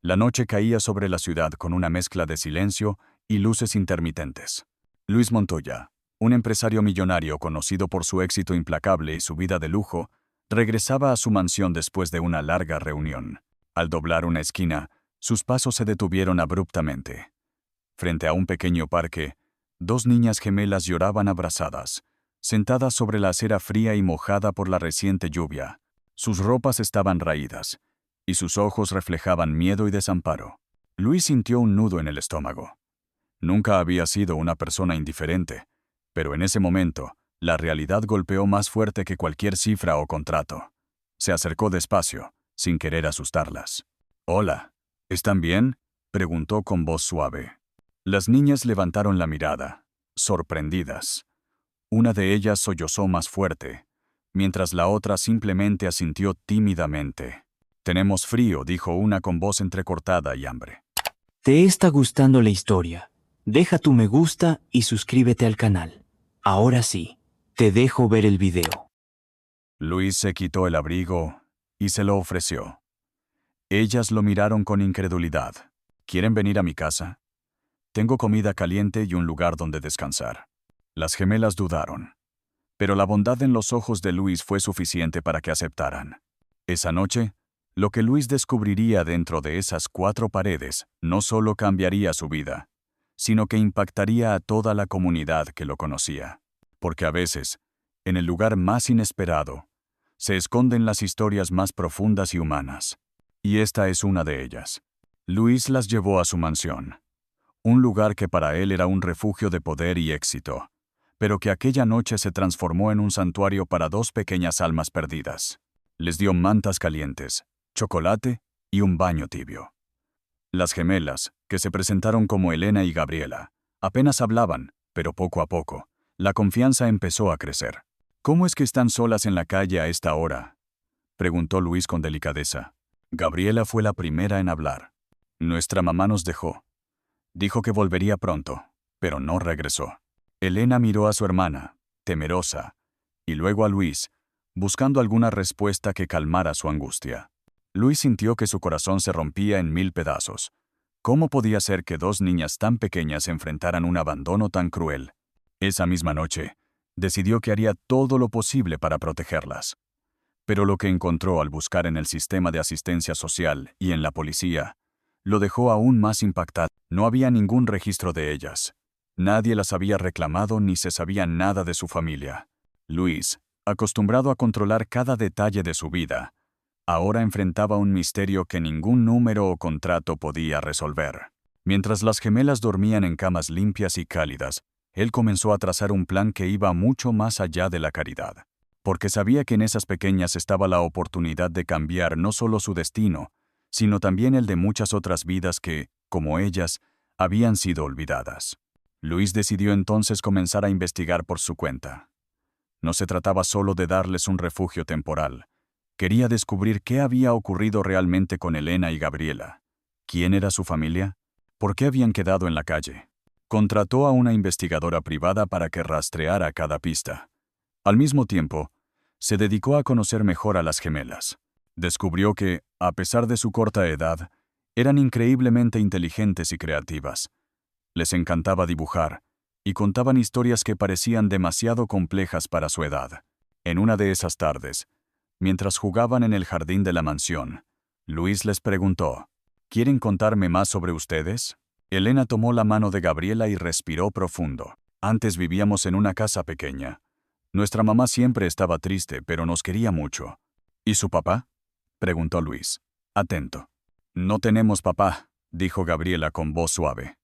La noche caía sobre la ciudad con una mezcla de silencio y luces intermitentes. Luis Montoya, un empresario millonario conocido por su éxito implacable y su vida de lujo, regresaba a su mansión después de una larga reunión. Al doblar una esquina, sus pasos se detuvieron abruptamente. Frente a un pequeño parque, dos niñas gemelas lloraban abrazadas, sentadas sobre la acera fría y mojada por la reciente lluvia. Sus ropas estaban raídas, y sus ojos reflejaban miedo y desamparo. Luis sintió un nudo en el estómago. Nunca había sido una persona indiferente, pero en ese momento, la realidad golpeó más fuerte que cualquier cifra o contrato. Se acercó despacio, sin querer asustarlas. «Hola, ¿están bien?», preguntó con voz suave. Las niñas levantaron la mirada, sorprendidas. Una de ellas sollozó más fuerte, mientras la otra simplemente asintió tímidamente. «Tenemos frío», dijo una con voz entrecortada y hambre. ¿Te está gustando la historia? Deja tu me gusta y suscríbete al canal. Ahora sí, te dejo ver el video. Luis se quitó el abrigo y se lo ofreció. Ellas lo miraron con incredulidad. «¿Quieren venir a mi casa? Tengo comida caliente y un lugar donde descansar». Las gemelas dudaron, pero la bondad en los ojos de Luis fue suficiente para que aceptaran. Esa noche, lo que Luis descubriría dentro de esas 4 paredes no solo cambiaría su vida, sino que impactaría a toda la comunidad que lo conocía. Porque a veces, en el lugar más inesperado, se esconden las historias más profundas y humanas. Y esta es una de ellas. Luis las llevó a su mansión, un lugar que para él era un refugio de poder y éxito, pero que aquella noche se transformó en un santuario para 2 pequeñas almas perdidas. Les dio mantas calientes, chocolate y un baño tibio. Las gemelas, que se presentaron como Elena y Gabriela, apenas hablaban, pero poco a poco, la confianza empezó a crecer. «¿Cómo es que están solas en la calle a esta hora?», preguntó Luis con delicadeza. Gabriela fue la primera en hablar. «Nuestra mamá nos dejó. Dijo que volvería pronto, pero no regresó». Elena miró a su hermana, temerosa, y luego a Luis, buscando alguna respuesta que calmara su angustia. Luis sintió que su corazón se rompía en 1000 pedazos. ¿Cómo podía ser que 2 niñas tan pequeñas enfrentaran un abandono tan cruel? Esa misma noche, decidió que haría todo lo posible para protegerlas. Pero lo que encontró al buscar en el sistema de asistencia social y en la policía, lo dejó aún más impactado. No había ningún registro de ellas. Nadie las había reclamado ni se sabía nada de su familia. Luis, acostumbrado a controlar cada detalle de su vida, ahora enfrentaba un misterio que ningún número o contrato podía resolver. Mientras las gemelas dormían en camas limpias y cálidas, él comenzó a trazar un plan que iba mucho más allá de la caridad. Porque sabía que en esas pequeñas estaba la oportunidad de cambiar no solo su destino, sino también el de muchas otras vidas que, como ellas, habían sido olvidadas. Luis decidió entonces comenzar a investigar por su cuenta. No se trataba solo de darles un refugio temporal. Quería descubrir qué había ocurrido realmente con Elena y Gabriela. ¿Quién era su familia? ¿Por qué habían quedado en la calle? Contrató a una investigadora privada para que rastreara cada pista. Al mismo tiempo, se dedicó a conocer mejor a las gemelas. Descubrió que, a pesar de su corta edad, eran increíblemente inteligentes y creativas. Les encantaba dibujar, y contaban historias que parecían demasiado complejas para su edad. En una de esas tardes, mientras jugaban en el jardín de la mansión, Luis les preguntó: «¿Quieren contarme más sobre ustedes?». Elena tomó la mano de Gabriela y respiró profundo. «Antes vivíamos en una casa pequeña. Nuestra mamá siempre estaba triste, pero nos quería mucho». «¿Y su papá?», preguntó Luis, atento. «No tenemos papá», dijo Gabriela con voz suave.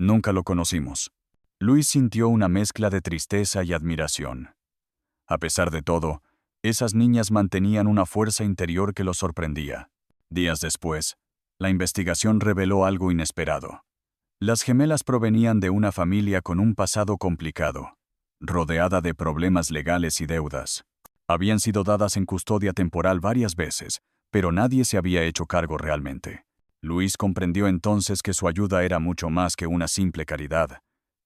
«Nunca lo conocimos». Luis sintió una mezcla de tristeza y admiración. A pesar de todo, esas niñas mantenían una fuerza interior que lo sorprendía. Días después, la investigación reveló algo inesperado. Las gemelas provenían de una familia con un pasado complicado, rodeada de problemas legales y deudas. Habían sido dadas en custodia temporal varias veces, pero nadie se había hecho cargo realmente. Luis comprendió entonces que su ayuda era mucho más que una simple caridad.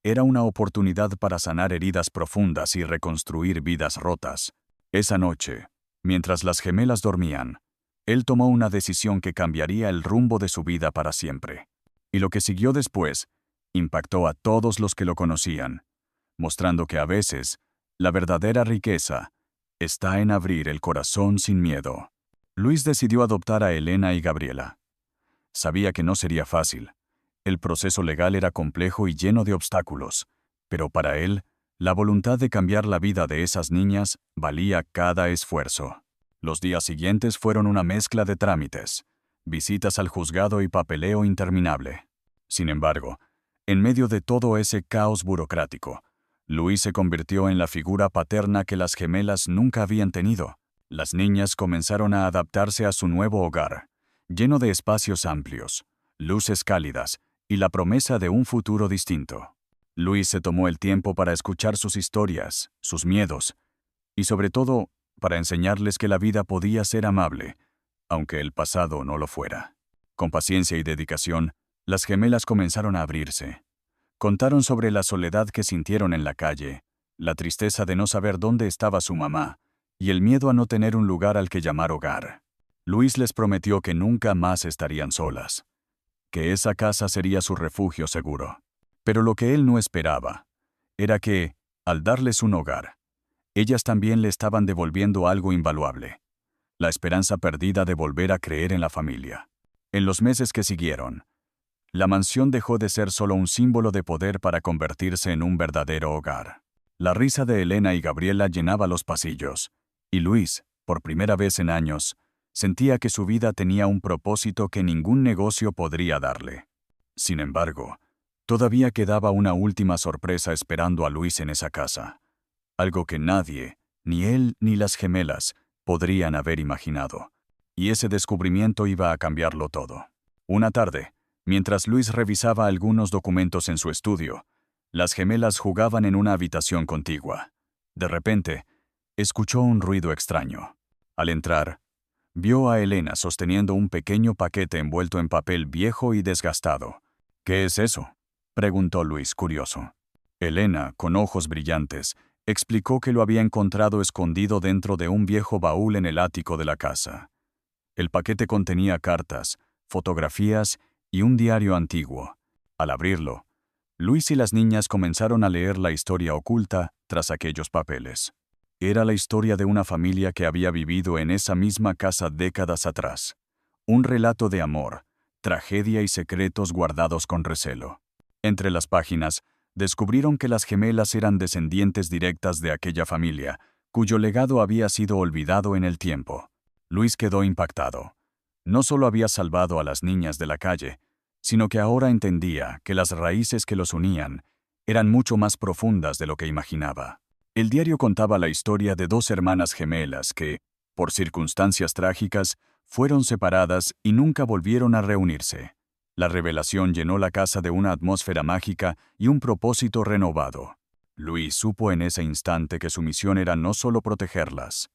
Era una oportunidad para sanar heridas profundas y reconstruir vidas rotas. Esa noche, mientras las gemelas dormían, Él tomó una decisión que cambiaría el rumbo de su vida para siempre. Y lo que siguió después impactó a todos los que lo conocían, mostrando que a veces la verdadera riqueza está en abrir el corazón sin miedo. Luis decidió adoptar a Elena y Gabriela. Sabía que no sería fácil. El proceso legal era complejo y lleno de obstáculos, pero para él, la voluntad de cambiar la vida de esas niñas valía cada esfuerzo. Los días siguientes fueron una mezcla de trámites, visitas al juzgado y papeleo interminable. Sin embargo, en medio de todo ese caos burocrático, Luis se convirtió en la figura paterna que las gemelas nunca habían tenido. Las niñas comenzaron a adaptarse a su nuevo hogar, lleno de espacios amplios, luces cálidas y la promesa de un futuro distinto. Luis se tomó el tiempo para escuchar sus historias, sus miedos, y sobre todo, para enseñarles que la vida podía ser amable, aunque el pasado no lo fuera. Con paciencia y dedicación, las gemelas comenzaron a abrirse. Contaron sobre la soledad que sintieron en la calle, la tristeza de no saber dónde estaba su mamá, y el miedo a no tener un lugar al que llamar hogar. Luis les prometió que nunca más estarían solas, que esa casa sería su refugio seguro. Pero lo que él no esperaba era que, al darles un hogar, ellas también le estaban devolviendo algo invaluable: la esperanza perdida de volver a creer en la familia. En los meses que siguieron, la mansión dejó de ser solo un símbolo de poder para convertirse en un verdadero hogar. La risa de Elena y Gabriela llenaba los pasillos, y Luis, por primera vez en años, sentía que su vida tenía un propósito que ningún negocio podría darle. Sin embargo, todavía quedaba una última sorpresa esperando a Luis en esa casa. Algo que nadie, ni él ni las gemelas, podrían haber imaginado. Y ese descubrimiento iba a cambiarlo todo. Una tarde, mientras Luis revisaba algunos documentos en su estudio, las gemelas jugaban en una habitación contigua. De repente, escuchó un ruido extraño. Al entrar, vio a Elena sosteniendo un pequeño paquete envuelto en papel viejo y desgastado. «¿Qué es eso?», preguntó Luis, curioso. Elena, con ojos brillantes, explicó que lo había encontrado escondido dentro de un viejo baúl en el ático de la casa. El paquete contenía cartas, fotografías y un diario antiguo. Al abrirlo, Luis y las niñas comenzaron a leer la historia oculta tras aquellos papeles. Era la historia de una familia que había vivido en esa misma casa décadas atrás. Un relato de amor, tragedia y secretos guardados con recelo. Entre las páginas, descubrieron que las gemelas eran descendientes directas de aquella familia, cuyo legado había sido olvidado en el tiempo. Luis quedó impactado. No solo había salvado a las niñas de la calle, sino que ahora entendía que las raíces que los unían eran mucho más profundas de lo que imaginaba. El diario contaba la historia de dos hermanas gemelas que, por circunstancias trágicas, fueron separadas y nunca volvieron a reunirse. La revelación llenó la casa de una atmósfera mágica y un propósito renovado. Luis supo en ese instante que su misión era no solo protegerlas,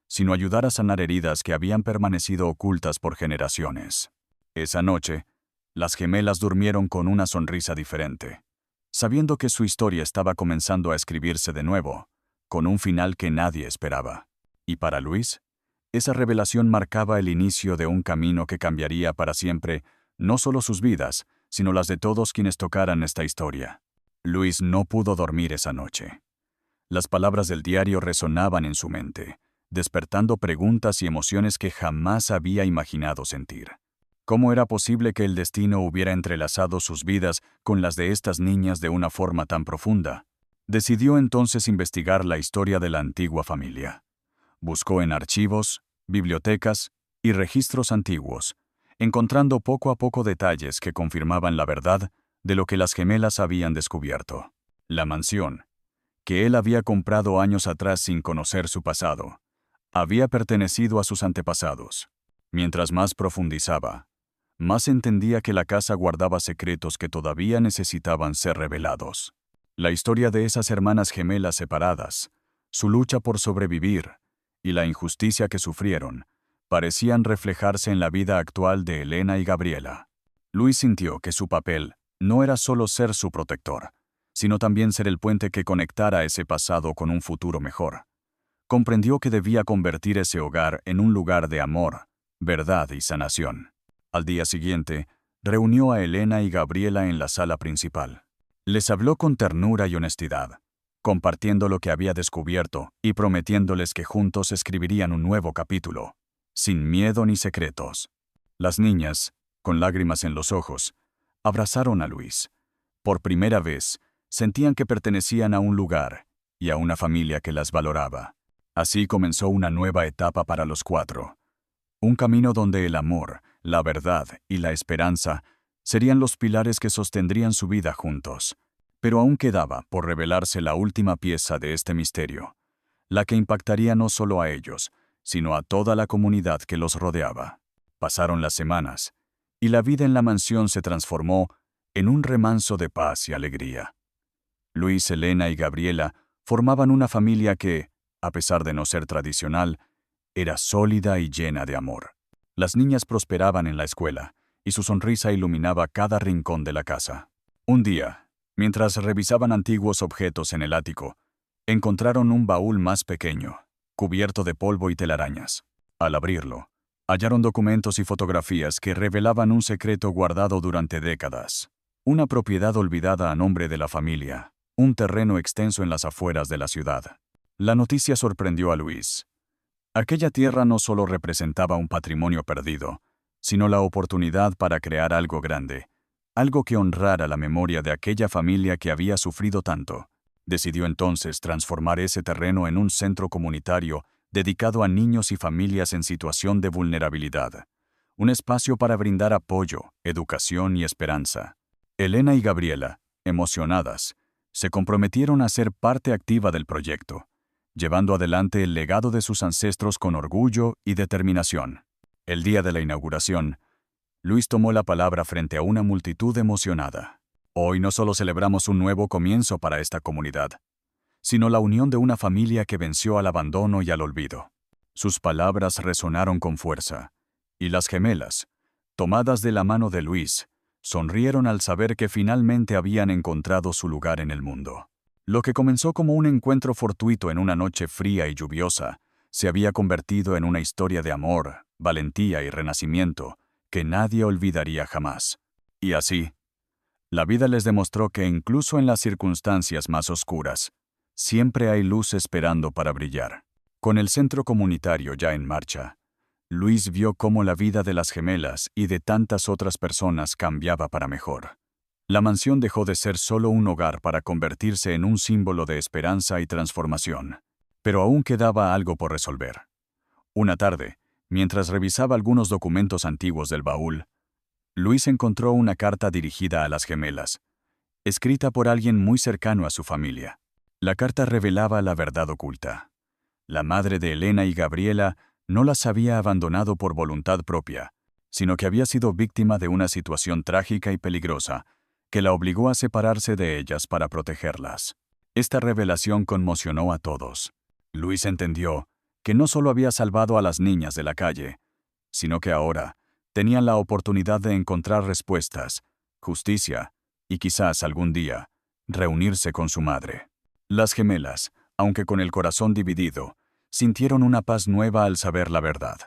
sino ayudar a sanar heridas que habían permanecido ocultas por generaciones. Esa noche, las gemelas durmieron con una sonrisa diferente, sabiendo que su historia estaba comenzando a escribirse de nuevo, con un final que nadie esperaba. Y para Luis, esa revelación marcaba el inicio de un camino que cambiaría para siempre no solo sus vidas, sino las de todos quienes tocaran esta historia. Luis no pudo dormir esa noche. Las palabras del diario resonaban en su mente, despertando preguntas y emociones que jamás había imaginado sentir. ¿Cómo era posible que el destino hubiera entrelazado sus vidas con las de estas niñas de una forma tan profunda? Decidió entonces investigar la historia de la antigua familia. Buscó en archivos, bibliotecas y registros antiguos, encontrando poco a poco detalles que confirmaban la verdad de lo que las gemelas habían descubierto. La mansión, que él había comprado años atrás sin conocer su pasado, había pertenecido a sus antepasados. Mientras más profundizaba, más entendía que la casa guardaba secretos que todavía necesitaban ser revelados. La historia de esas hermanas gemelas separadas, su lucha por sobrevivir y la injusticia que sufrieron, parecían reflejarse en la vida actual de Elena y Gabriela. Luis sintió que su papel no era solo ser su protector, sino también ser el puente que conectara ese pasado con un futuro mejor. Comprendió que debía convertir ese hogar en un lugar de amor, verdad y sanación. Al día siguiente, reunió a Elena y Gabriela en la sala principal. Les habló con ternura y honestidad, compartiendo lo que había descubierto y prometiéndoles que juntos escribirían un nuevo capítulo, sin miedo ni secretos. Las niñas, con lágrimas en los ojos, abrazaron a Luis. Por primera vez, sentían que pertenecían a un lugar y a una familia que las valoraba. Así comenzó una nueva etapa para los cuatro. Un camino donde el amor, la verdad y la esperanza serían los pilares que sostendrían su vida juntos. Pero aún quedaba por revelarse la última pieza de este misterio, la que impactaría no solo a ellos, sino a toda la comunidad que los rodeaba. Pasaron las semanas, y la vida en la mansión se transformó en un remanso de paz y alegría. Luis, Elena y Gabriela formaban una familia que, a pesar de no ser tradicional, era sólida y llena de amor. Las niñas prosperaban en la escuela, y su sonrisa iluminaba cada rincón de la casa. Un día, mientras revisaban antiguos objetos en el ático, encontraron un baúl más pequeño, cubierto de polvo y telarañas. Al abrirlo, hallaron documentos y fotografías que revelaban un secreto guardado durante décadas. Una propiedad olvidada a nombre de la familia, un terreno extenso en las afueras de la ciudad. La noticia sorprendió a Luis. Aquella tierra no solo representaba un patrimonio perdido, sino la oportunidad para crear algo grande, algo que honrara la memoria de aquella familia que había sufrido tanto. Decidió entonces transformar ese terreno en un centro comunitario dedicado a niños y familias en situación de vulnerabilidad, un espacio para brindar apoyo, educación y esperanza. Elena y Gabriela, emocionadas, se comprometieron a ser parte activa del proyecto, llevando adelante el legado de sus ancestros con orgullo y determinación. El día de la inauguración, Luis tomó la palabra frente a una multitud emocionada. Hoy no solo celebramos un nuevo comienzo para esta comunidad, sino la unión de una familia que venció al abandono y al olvido. Sus palabras resonaron con fuerza, y las gemelas, tomadas de la mano de Luis, sonrieron al saber que finalmente habían encontrado su lugar en el mundo. Lo que comenzó como un encuentro fortuito en una noche fría y lluviosa, se había convertido en una historia de amor, valentía y renacimiento que nadie olvidaría jamás. Y así, la vida les demostró que incluso en las circunstancias más oscuras, siempre hay luz esperando para brillar. Con el centro comunitario ya en marcha, Luis vio cómo la vida de las gemelas y de tantas otras personas cambiaba para mejor. La mansión dejó de ser solo un hogar para convertirse en un símbolo de esperanza y transformación. Pero aún quedaba algo por resolver. Una tarde, mientras revisaba algunos documentos antiguos del baúl, Luis encontró una carta dirigida a las gemelas, escrita por alguien muy cercano a su familia. La carta revelaba la verdad oculta. La madre de Elena y Gabriela no las había abandonado por voluntad propia, sino que había sido víctima de una situación trágica y peligrosa que la obligó a separarse de ellas para protegerlas. Esta revelación conmocionó a todos. Luis entendió que no solo había salvado a las niñas de la calle, sino que ahora tenían la oportunidad de encontrar respuestas, justicia y quizás algún día reunirse con su madre. Las gemelas, aunque con el corazón dividido, sintieron una paz nueva al saber la verdad.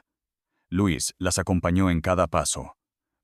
Luis las acompañó en cada paso,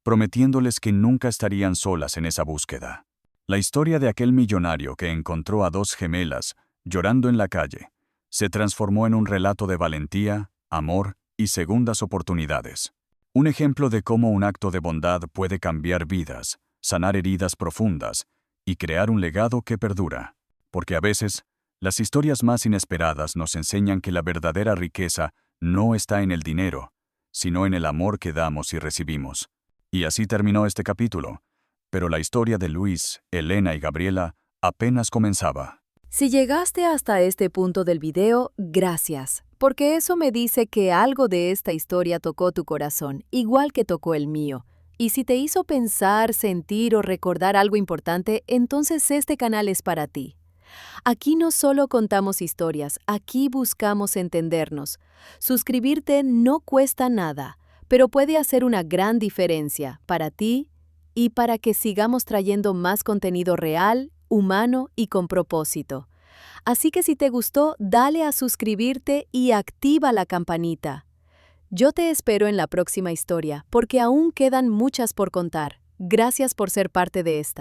prometiéndoles que nunca estarían solas en esa búsqueda. La historia de aquel millonario que encontró a dos gemelas llorando en la calle se transformó en un relato de valentía, amor y segundas oportunidades. Un ejemplo de cómo un acto de bondad puede cambiar vidas, sanar heridas profundas y crear un legado que perdura. Porque a veces, las historias más inesperadas nos enseñan que la verdadera riqueza no está en el dinero, sino en el amor que damos y recibimos. Y así terminó este capítulo, pero la historia de Luis, Elena y Gabriela apenas comenzaba. Si llegaste hasta este punto del video, gracias, porque eso me dice que algo de esta historia tocó tu corazón, igual que tocó el mío. Y si te hizo pensar, sentir o recordar algo importante, entonces este canal es para ti. Aquí no solo contamos historias, aquí buscamos entendernos. Suscribirte no cuesta nada, pero puede hacer una gran diferencia para ti y para que sigamos trayendo más contenido real, humano y con propósito. Así que si te gustó, dale a suscribirte y activa la campanita. Yo te espero en la próxima historia, porque aún quedan muchas por contar. Gracias por ser parte de esta.